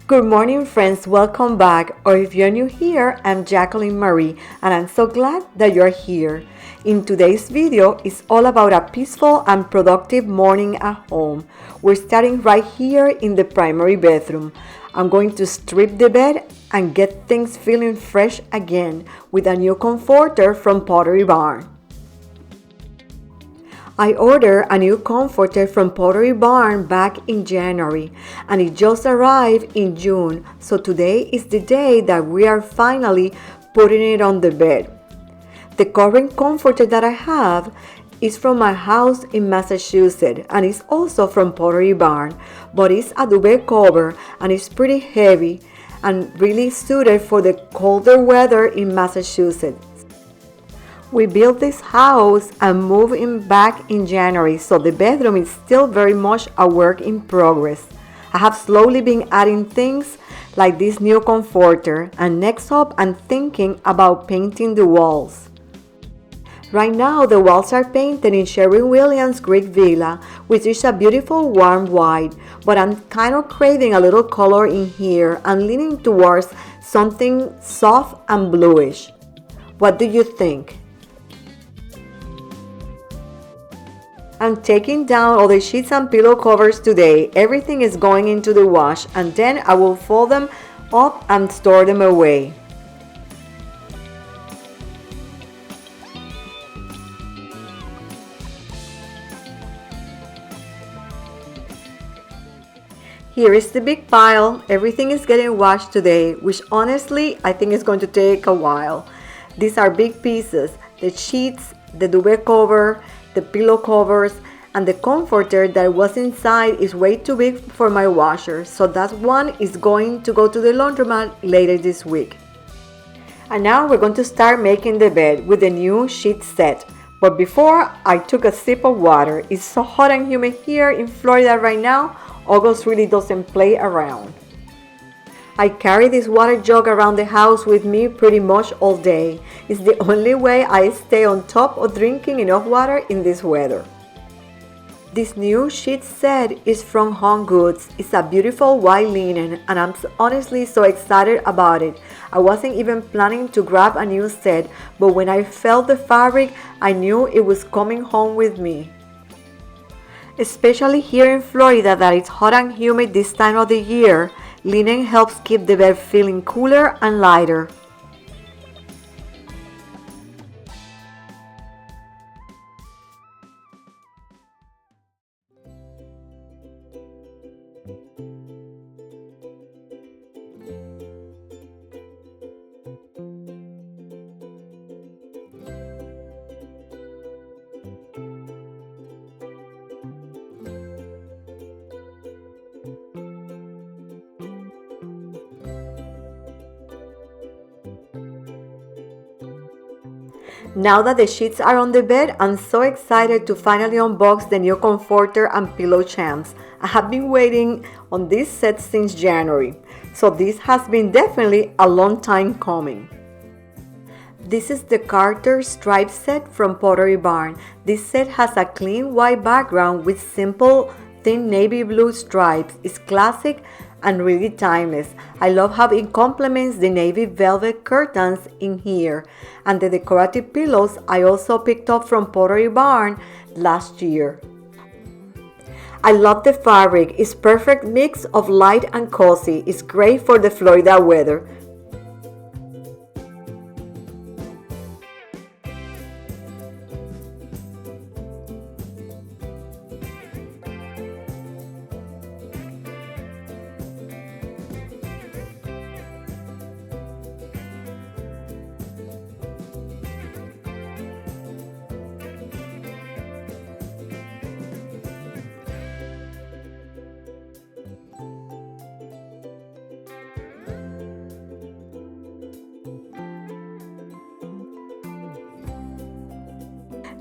Good morning, friends. Welcome back. Or if you're new here, I'm Jacqueline Marie, and I'm so glad that you're here. In today's video, it's all about a peaceful and productive morning at home. We're starting right here in the primary bedroom. I'm going to strip the bed and get things feeling fresh again with a new comforter from Pottery Barn. I ordered a new comforter from Pottery Barn back in January, and it just arrived in June, so today is the day that we are finally putting it on the bed. The current comforter that I have is from my house in Massachusetts, and it's also from Pottery Barn, but it's a duvet cover and it's pretty heavy and really suited for the colder weather in Massachusetts. We built this house and moved in back in January, so the bedroom is still very much a work in progress. I have slowly been adding things like this new comforter, and next up I'm thinking about painting the walls. Right now the walls are painted in Sherwin-Williams Greek Villa, which is a beautiful warm white, but I'm kind of craving a little color in here and leaning towards something soft and bluish. What do you think? I'm taking down all the sheets and pillow covers today. Everything is going into the wash, and then I will fold them up and store them away. Here is the big pile. Everything is getting washed today, which honestly I think is going to take a while. These are big pieces: the sheets, the duvet cover, the pillow covers, and the comforter that was inside is way too big for my washer, so that one is going to go to the laundromat later this week. And now we're going to start making the bed with the new sheet set. But before, I took a sip of water. It's so hot and humid here in Florida right now, August really doesn't play around. I carry this water jug around the house with me pretty much all day. It's the only way I stay on top of drinking enough water in this weather. This new sheet set is from HomeGoods. It's a beautiful white linen, and I'm honestly so excited about it. I wasn't even planning to grab a new set, but when I felt the fabric, I knew it was coming home with me. Especially here in Florida that it's hot and humid this time of the year, linen helps keep the bed feeling cooler and lighter. Now that the sheets are on the bed, I'm so excited to finally unbox the new comforter and pillow champs. I have been waiting on this set since January, so this has been definitely a long time coming. This is the Carter stripe set from Pottery Barn. This set has a clean white background with simple thin navy blue stripes. It's classic and really timeless. I love how it complements the navy velvet curtains in here, and the decorative pillows I also picked up from Pottery Barn last year. I love the fabric. It's perfect mix of light and cozy. It's great for the Florida weather.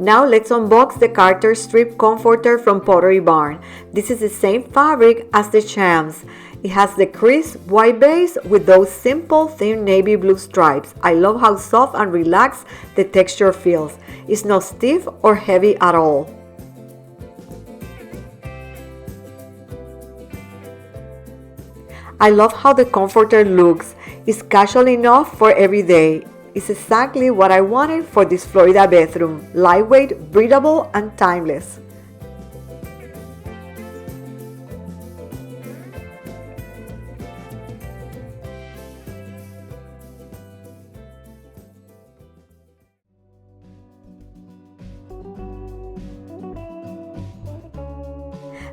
Now let's unbox the Carter strip comforter from Pottery Barn. This is the same fabric as the champs. It has the crisp white base with those simple thin navy blue stripes. I love how soft and relaxed the texture feels. It's not stiff or heavy at all. I love how the comforter looks. It's casual enough for every day. It's exactly what I wanted for this Florida bedroom. Lightweight, breathable, and timeless.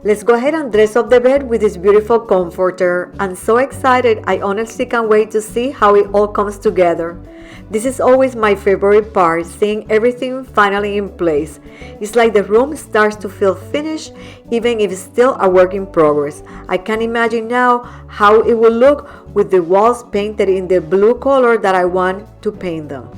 Let's go ahead and dress up the bed with this beautiful comforter. I'm so excited, I honestly can't wait to see how it all comes together. This is always my favorite part, seeing everything finally in place. It's like the room starts to feel finished, even if it's still a work in progress. I can imagine now how it will look with the walls painted in the blue color that I want to paint them.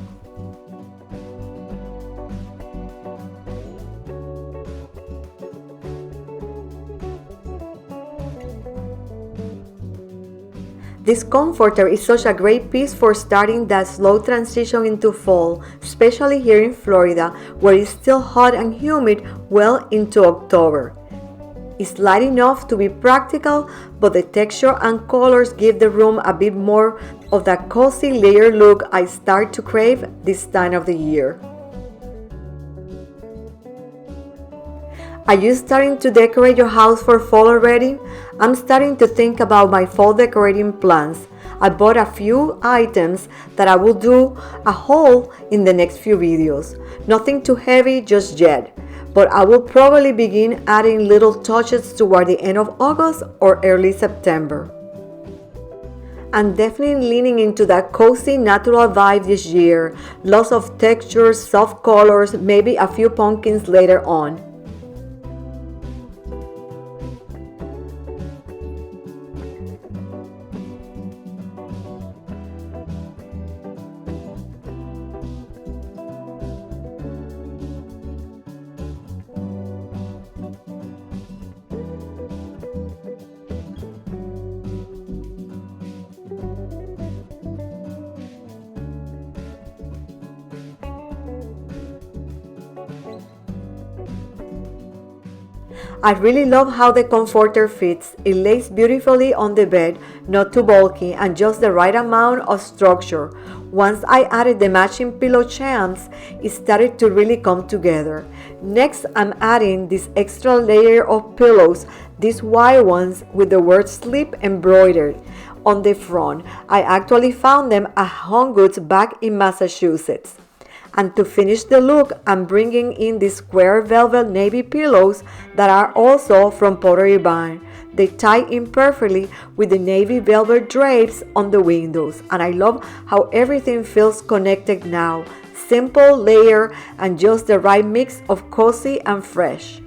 This comforter is such a great piece for starting that slow transition into fall, especially here in Florida, where it's still hot and humid well into October. It's light enough to be practical, but the texture and colors give the room a bit more of that cozy layered look I start to crave this time of the year. Are you starting to decorate your house for fall already? I'm starting to think about my fall decorating plans. I bought a few items that I will do a haul in the next few videos. Nothing too heavy just yet, but I will probably begin adding little touches toward the end of August or early September. I'm definitely leaning into that cozy natural vibe this year. Lots of textures, soft colors, maybe a few pumpkins later on. I really love how the comforter fits. It lays beautifully on the bed, not too bulky, and just the right amount of structure. Once I added the matching pillow charms, it started to really come together. Next, I'm adding this extra layer of pillows, these white ones with the word sleep embroidered on the front. I actually found them at HomeGoods back in Massachusetts. And to finish the look, I'm bringing in these square velvet navy pillows that are also from Pottery Barn. They tie in perfectly with the navy velvet drapes on the windows, and I love how everything feels connected now. Simple, layer, and just the right mix of cozy and fresh.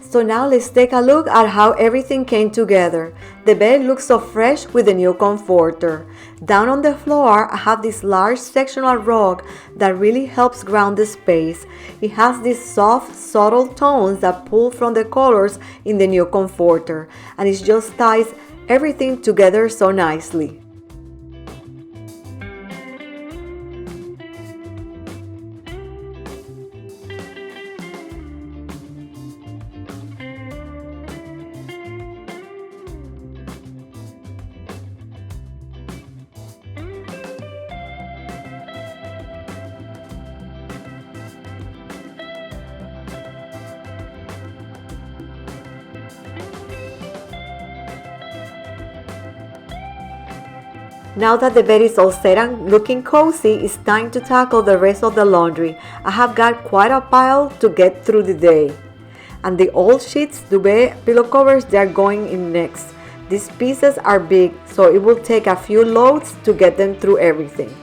So now let's take a look at how everything came together. The bed looks so fresh with the new comforter. Down on the floor, I have this large sectional rug that really helps ground the space. It has these soft, subtle tones that pull from the colors in the new comforter, and it just ties everything together so nicely. Now that the bed is all set and looking cozy, it's time to tackle the rest of the laundry. I have got quite a pile to get through the day. And the old sheets, duvet, pillow covers, they are going in next. These pieces are big, so it will take a few loads to get them through everything.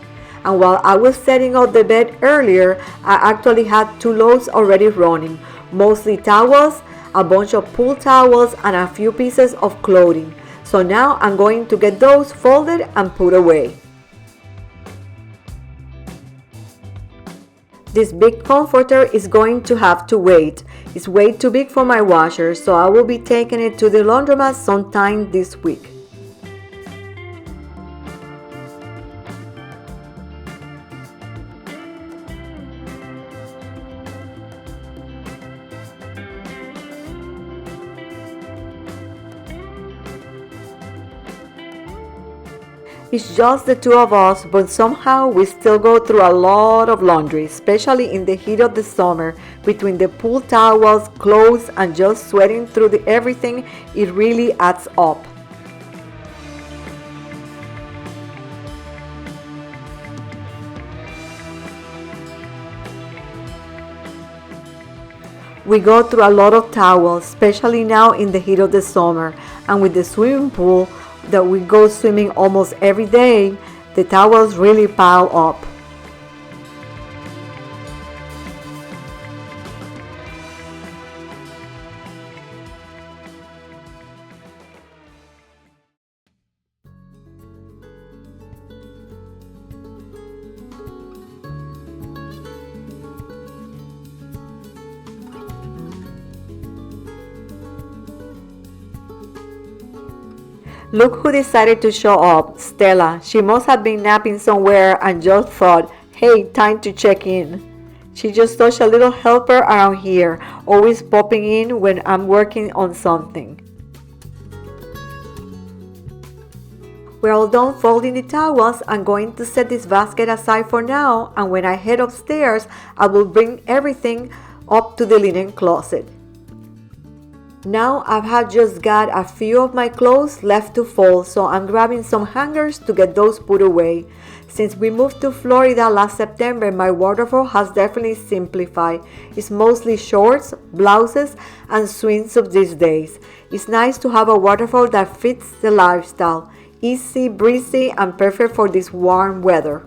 And while I was setting out the bed earlier, I actually had 2 loads already running. Mostly towels, a bunch of pool towels, and a few pieces of clothing. So now I'm going to get those folded and put away. This big comforter is going to have to wait. It's way too big for my washer, so I will be taking it to the laundromat sometime this week. It's just the two of us, but somehow we still go through a lot of laundry, especially in the heat of the summer. Between the pool towels, clothes, and just sweating through everything, it really adds up. We go through a lot of towels, especially now in the heat of the summer, and with the swimming pool that we go swimming almost every day, the towels really pile up. Look who decided to show up, Stella. She must have been napping somewhere and just thought, hey, time to check in. She's just such a little helper around here, always popping in when I'm working on something. We're all done folding the towels. I'm going to set this basket aside for now, and when I head upstairs, I will bring everything up to the linen closet. Now I have just got a few of my clothes left to fold, so I'm grabbing some hangers to get those put away. Since we moved to Florida last September, my wardrobe has definitely simplified. It's mostly shorts, blouses, and swimsuits these days. It's nice to have a wardrobe that fits the lifestyle. Easy, breezy, and perfect for this warm weather.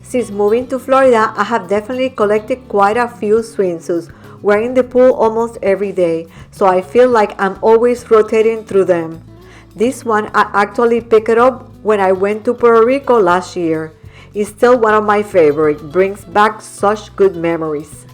Since moving to Florida, I have definitely collected quite a few swimsuits. We're in the pool almost every day, so I feel like I'm always rotating through them. This one I actually picked it up when I went to Puerto Rico last year. It's still one of my favorites, brings back such good memories.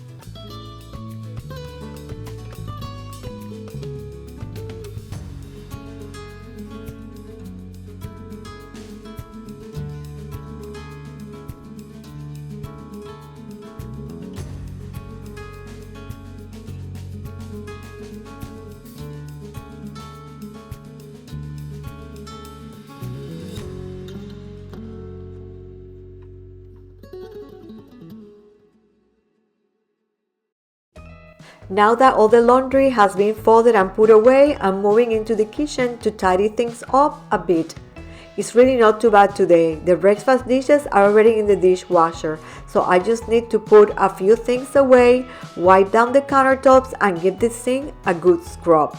Now that all the laundry has been folded and put away, I'm moving into the kitchen to tidy things up a bit. It's really not too bad today. The breakfast dishes are already in the dishwasher, so I just need to put a few things away, wipe down the countertops, and give the sink a good scrub.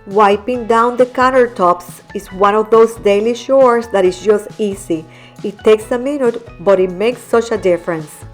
Wiping down the countertops is one of those daily chores that is just easy. It takes a minute, but it makes such a difference.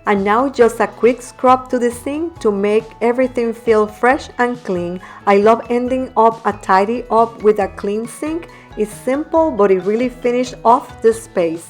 And now just a quick scrub to the sink to make everything feel fresh and clean. I love ending up a tidy up with a clean sink. It's simple, but it really finishes off the space.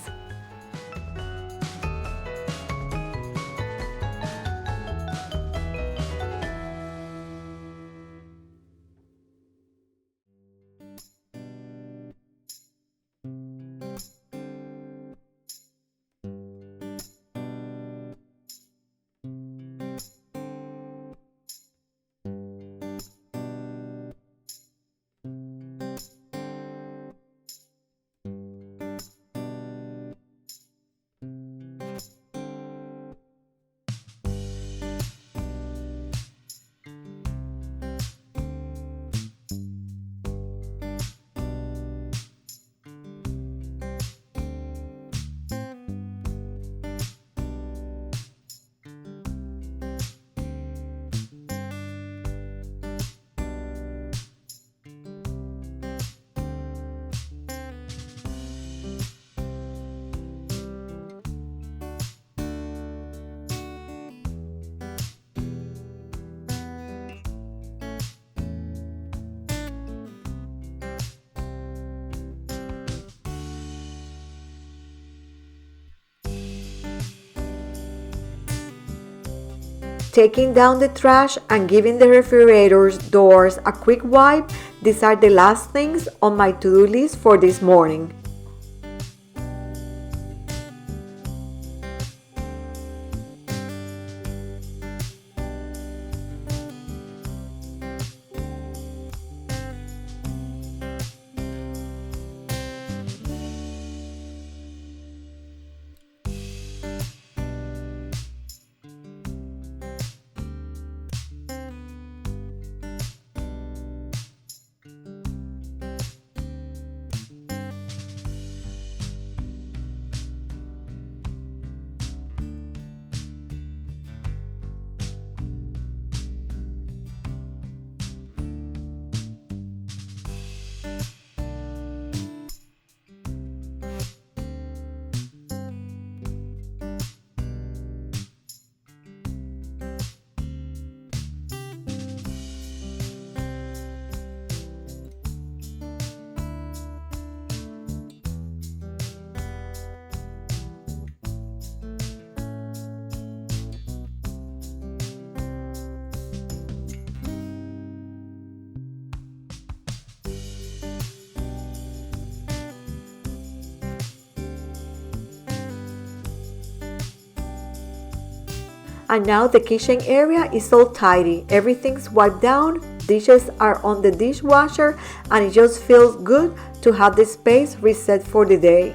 taking down the trash and giving the refrigerator's doors a quick wipe, these are the last things on my to-do list for this morning. And now the kitchen area is all tidy. Everything's wiped down, dishes are on the dishwasher, and it just feels good to have the space reset for the day.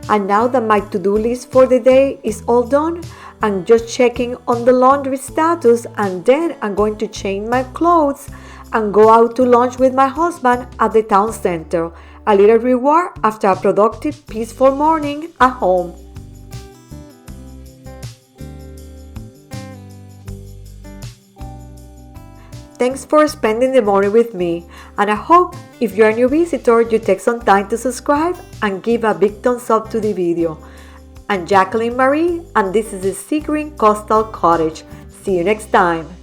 And now that my to-do list for the day is all done, I'm just checking on the laundry status, and then I'm going to change my clothes and go out to lunch with my husband at the town center. A little reward after a productive, peaceful morning at home. Thanks for spending the morning with me, and I hope if you're a new visitor, you take some time to subscribe and give a big thumbs up to the video. I'm Jacqueline Marie, and this is the Sea Green Coastal Cottage. See you next time.